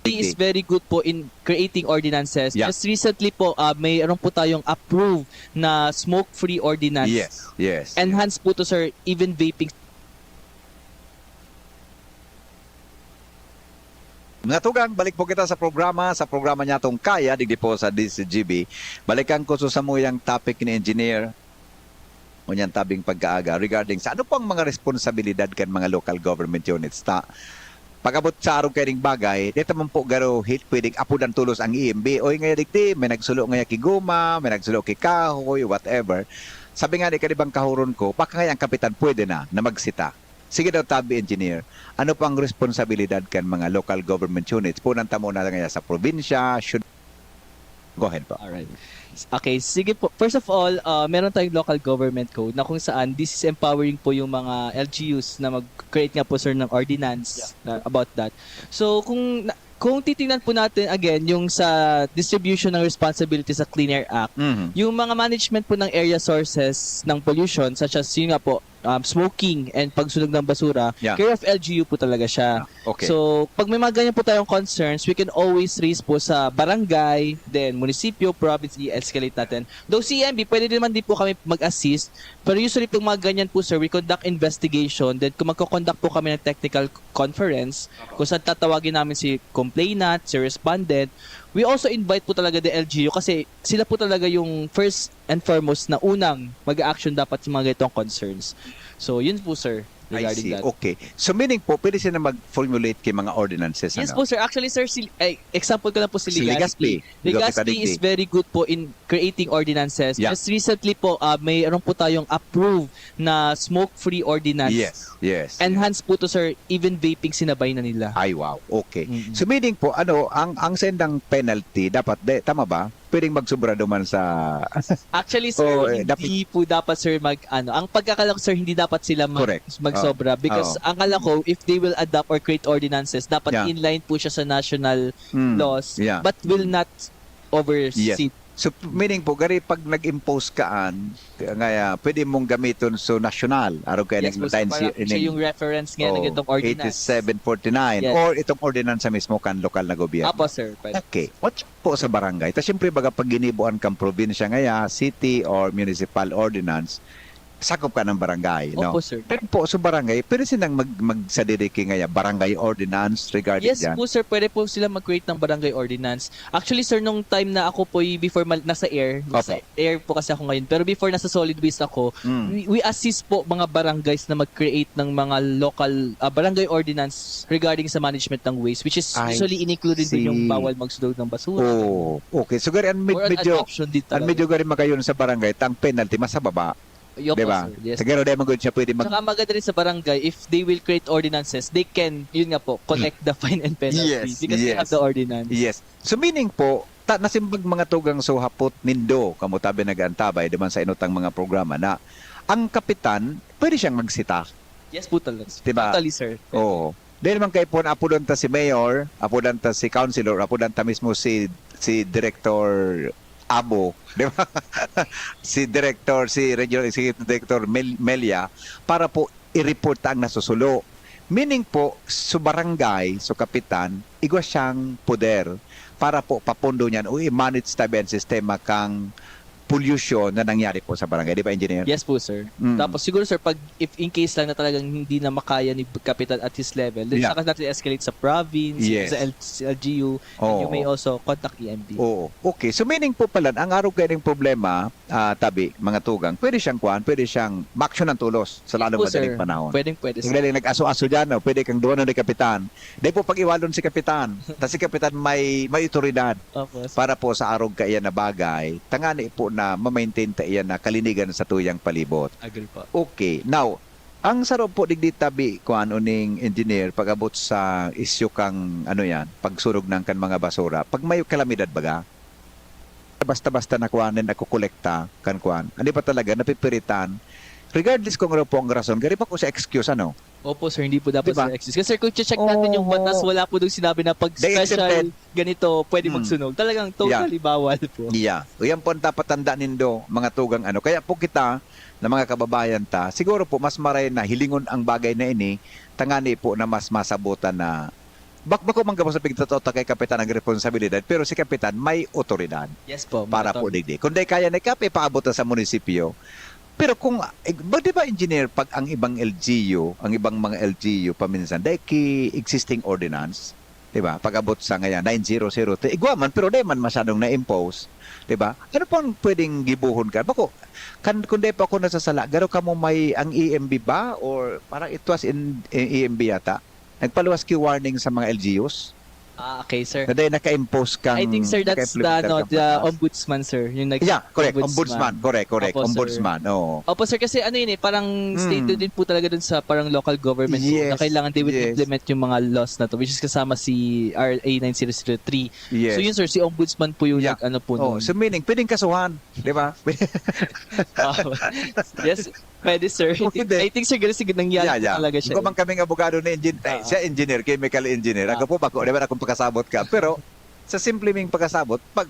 Is very good po in creating ordinances. Yeah. Just recently po, mayroon po tayong approved na smoke-free ordinance. Yes. Enhance po to, sir, even vaping. Mga tugang, balik po kita sa programa niya tong Kaya, digdi po sa DCGB. Balikan ko sa samuyang topic ni engineer o niyang tabing pagkaaga regarding sa ano pang mga responsibilidad kan mga local government units ta. Pagabot sa arong kaining bagay, dito man po garo hit pwedeng apudan tulos ang EMB. Oy nga digdi, may nagsulo nga kiguma, may nagsulo ki kahoy, whatever. Sabi nga ni kanibang kahuron ko, baka nga ang kapitan pwede na magsita. Sige daw tabi engineer, ano pang responsibilidad kan mga local government units? Punanta muna lang nga sa probinsya, go ahead po. Alright. Okay, sige po. First of all, meron tayong local government code na kung saan this is empowering po yung mga LGUs na mag-create nga po, sir, ng ordinance about that. So, kung titingnan po natin again yung sa distribution ng responsibility sa Clean Air Act, yung mga management po ng area sources ng pollution such as yun nga po, smoking and pagsunog ng basura, care of LGU po talaga siya. Okay. So, pag may mga ganyan po tayong concerns, we can always raise po sa barangay, then munisipyo, province, i-escalate natin. Though CMB, pwede naman din po kami mag-assist, pero usually pag mga ganyan po, sir, we conduct investigation, then kung magko-conduct po kami ng technical conference, kung saan tatawagin namin si complainant, si respondent, We also invite po talaga the LGU kasi sila po talaga yung first and foremost na unang mag-action dapat sa mga ganitong concerns. So, yun po, sir. I Regarding see. that. Okay. So meaning po, pwede sila mag-formulate kay mga ordinances. Yes ano? po, sir. Actually, sir, example ko lang po si Si Legazpi. Legazpi. Legazpi is very good po in creating ordinances. Yeah. Just recently po, mayroon po tayong approved na smoke-free ordinance. Yes. Enhance po to, sir. Even vaping sinabay na nila. Ay, wow. Okay. So meaning po, ang sendang penalty, dapat, tama ba? Pwedeng magsubra duman sa... Actually, sir, hindi po dapat, sir, ang pagkakala ko, sir, hindi dapat sila magsobra. Because ang kala ko, if they will adopt or create ordinances, dapat inline po siya sa national laws, but will not oversee. So meaning po, gari pag nag-impose kaan, ngaya, pwede mong gamiton so national. Araw kaya Yes po, sir, parang siya yung reference nga ng itong ordinance. 8749 Yes. or itong ordinance sa mismo kan lokal na gobyerno. Apo, sir. Pwede. Okay. What po sa barangay? Ta siyempre baga pag ginibuan kang probinsya ngaya, city or municipal ordinance, sakop ka ng barangay, no? Opo, sir. Pero po sa barangay, pwede silang magsadiriki ngaya barangay ordinance regarding Yes dyan? po, sir. Pwede po sila mag-create ng barangay ordinance. Actually, sir, nung time na ako po, before nasa air po kasi ako ngayon, pero before nasa solid waste ako, we assist po mga barangays na mag-create ng mga local barangay ordinance regarding sa management ng waste, which is usually in-included doon yung bawal magsulog ng basura. Oh, okay. So gari, medyo gari magayon sa barangay, tang penalty, mas sa baba. Diba? Yes. Siguro dahil magod siya pwede Saka maganda rin sa barangay, if they will create ordinances, they can, yun nga po, collect the fine and penalty because they have the ordinance. Yes. So meaning po, nasimbag mga tugang so hapot nindo, kamutabi nag-antabay, diman sa inutang mga programa na ang kapitan, pwede siyang magsita. Yes po talaga. Diba? Totally, sir. Oo. Dahil naman kayo po, apudan ta si mayor, apudan ta si councilor, apudan ta mismo si director Abo, di ba? si regional executive director Melia para po i-report ang nasusulo. Meaning po, sa barangay, sa kapitan, igwa siyang poder para po papundo niyan o i-manage tabi ang sistema kang pollution na nangyari po sa barangay. Di ba, engineer? Yes po, sir. Tapos siguro, sir, pag if in case lang na talagang hindi na makaya ni Kapitan at his level, then saka natin escalate sa province, sa LGU, and you may also contact EMB. Oo. Okay. So meaning po pala, ang araw kayong problema, tabi, mga tugang, pwede siyang maksyon ng tulos sa lalong madaling panahon. Pwede, sir. Pwede nag-aso-aso dyan, no? Pwede kang doon ng kapitan. Dahil po pag-iwalon si kapitan, tapos si kapitan may otoridad para po sa araw kaya na bagay, tangani po na ma-maintain ta iyan na kalinigan sa tuyang palibot. Agree po. Okay. Now, ang sarap po digdi tabi ko ning engineer pag-abot sa isyu kang pagsurog ng kan mga basura. Pag may kalamidad baga, basta-basta na kuanin ako kolekta kan kuan. Hindi pa talaga napipiritan. Regardless kung ano po ang rason, gari pa ko sa excuse Opo, sir, hindi po dapat sa excuse. Kasi sir, kung check natin yung batas, wala po doon sinabi na pag special ganito, pwede magsunog. Talagang totally bawal po. Yeah. O yan po ang dapat tanda nindo, mga tugang Kaya po kita, na mga kababayan siguro po mas maray na hilingon ang bagay na ini, tangani po na mas masabutan na bakbako man gabo sa pigtatota kay kapitan ang responsibilidad, pero si kapitan may otoridad. Yes po. Para po digdi. Kung di kaya na kape, paabot sa munisipyo. Pero kung, di ba engineer, pag ang ibang mga LGU paminsan, dahil existing ordinance, di ba? Pag-abot sa ngayon, 9003, igwaman, pero di man masyadong na-impose, di ba? Ano po ang pwedeng gibuhon ka? Bako, kung di pa ako nasasala, garo ka mo may ang EMB ba? Or parang it was in EMB yata? Nagpaluwas ki warning sa mga LGUs? Okay, sir. Na dahil naka-impose kang... I think, sir, that's the ombudsman, sir. Yung correct. Ombudsman. Correct. Opo, Ombudsman. Oo. Opo, sir. Kasi parang stated din po talaga dun sa parang local government na kailangan they will implement yung mga laws na to, which is kasama si RA 9003. Yes. So yun, sir, si ombudsman po yung po nun. So meaning, pwedeng kasuhan. Di ba? Yes, pwede, sir. I think, sir, ganun nangyari talaga siya. Kung man kaming abogado na engineer, siya engineer, chemical engineer. Ako po bako, di ba akong pagkasabot ka? Pero sa simple ming pagkasabot, pag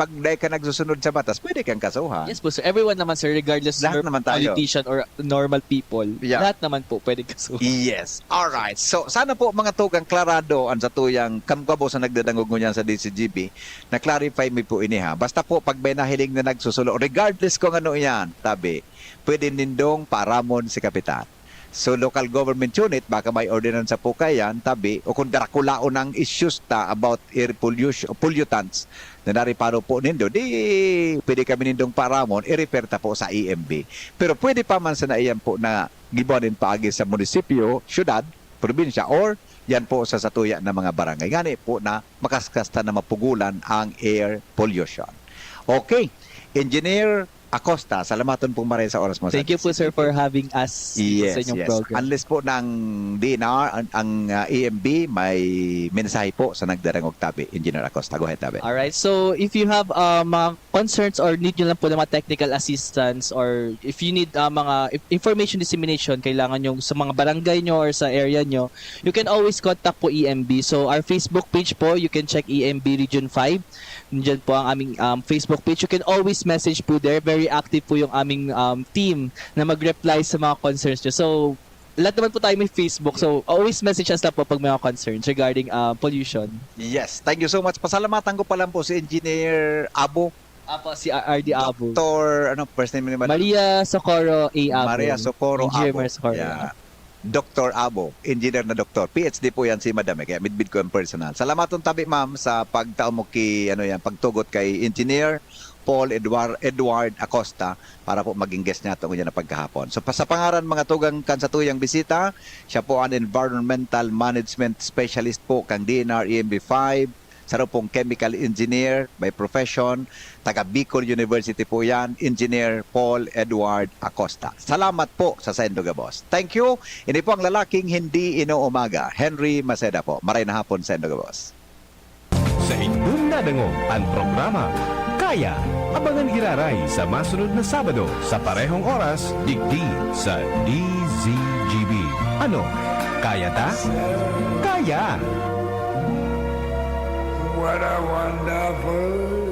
dahil ka nagsusunod sa batas, pwede kang kasuhan. Yes po, sir. Everyone naman, sir, regardless of politician or normal people, lahat naman po pwede kasuhan. Yes. Alright. So, sana po mga tugang klarado ang sa tuyang kamkabo sa nagdadangog ngunyan sa DCGB, na clarify mi po ini ha. Basta po, pag may nahiling na nagsusulo, regardless kung ano yan, tabi, pwede nindong paramon si kapitan. So local government unit, baka may ordinance po kayan, tabi, o kung darakulaon ng issues ta about air pollution, pollutants, na nariparo po nindo, di pwede kami nindong paramon, i-refer ta po sa EMB. Pero pwede pa man sa naiyan po na gibuanin paagi sa munisipyo, syudad, probinsya, or yan po sa satuya ng mga barangay. Ngani po na makaskasta na mapugulan ang air pollution. Okay, Engineer Acosta, salamaton po maray sa oras mo. Thank you po sir for having us sa Yes, inyong yes. program. Unless po ng DNR, ang EMB, may mensahe po sa nagdarangog tabi. Engineer Acosta, go ahead tabi. Alright, so if you have mga concerns or need nyo lang po ng mga technical assistance or if you need mga information dissemination, kailangan nyo sa mga barangay nyo or sa area nyo, you can always contact po EMB. So our Facebook page po, you can check EMB Region 5. Nandiyan po ang aming Facebook page. You can always message po there. Very active po yung aming team na mag-reply sa mga concerns nyo. So, lahat naman po tayo may Facebook. So, always message us na po pag may mga concerns regarding pollution. Yes, thank you so much. Pasalamatan ko pa lang po si Engineer Abo. Apo, si RD Abo. Dr. First name ni Maria Socorro A. Abo. Maria Socorro Engineer Abo. Maria Socorro. Yeah. Dr. Abo, engineer na doktor. PhD po yan si Madam. Kaya midbid ko ang personal. Salamaton tabi ma'am sa pagtao mo pagtugot kay Engineer Paul Edward Acosta para po maging guest niya itong na pagkahapon. So sa pangaran mga tugang kansatuyang bisita, siya po ang Environmental Management Specialist po kang DNR EMB 5, sa pong chemical engineer by profession, taga Bicol University po yan, Engineer Paul Edward Acosta. Salamat po sa Sendoga Boss. Thank you. Ini po ang lalaking hindi inuumaga, Henry Maceda po. Maray na hapon, Sendoga Boss. Sa inyong nadangog ang programa Kaya, abangan iraray sa masunod na Sabado sa parehong oras, digdi sa DZGB. Ano? Kaya ta? Kaya! What a wonderful